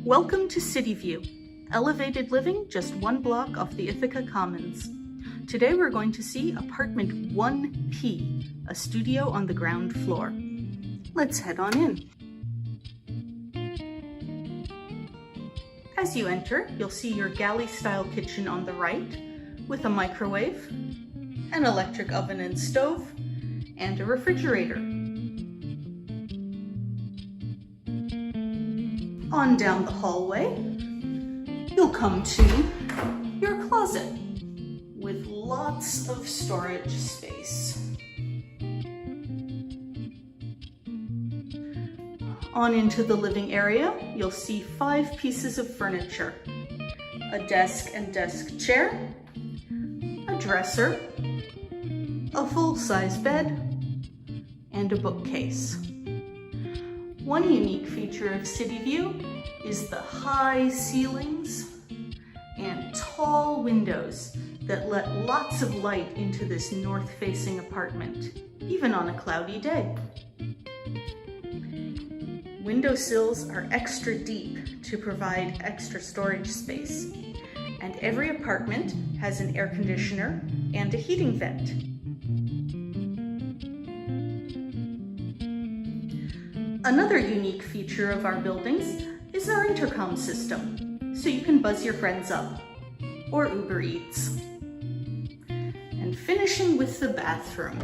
Welcome to Cityview, elevated living just one block off the Ithaca Commons. Today we're going to see apartment 1P, a studio on the ground floor. Let's head on in. As you enter, you'll see your galley-style kitchen on the right, with a microwave, an electric oven and stove, and a refrigerator. On down the hallway, you'll come to your closet with lots of storage space. On into the living area, you'll see 5 pieces of furniture: a desk and desk chair, a dresser, a full-size bed, and a bookcase. One unique feature of Cityview is the high ceilings and tall windows that let lots of light into this north-facing apartment, even on a cloudy day. Windowsills are extra deep to provide extra storage space, and every apartment has an air conditioner and a heating vent. Another unique feature of our buildings is our intercom system, so you can buzz your friends up, or Uber Eats. And finishing with the bathroom.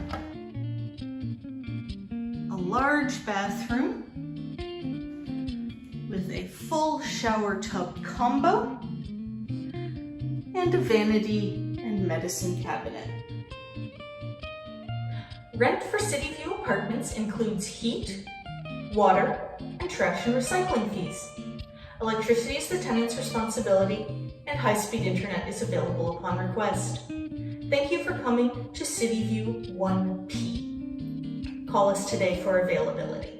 A large bathroom with a full shower tub combo and a vanity and medicine cabinet. Rent for Cityview apartments includes heat, water, and trash and recycling fees. Electricity is the tenant's responsibility, and high-speed internet is available upon request. Thank you for coming to Cityview 1P. Call us today for availability.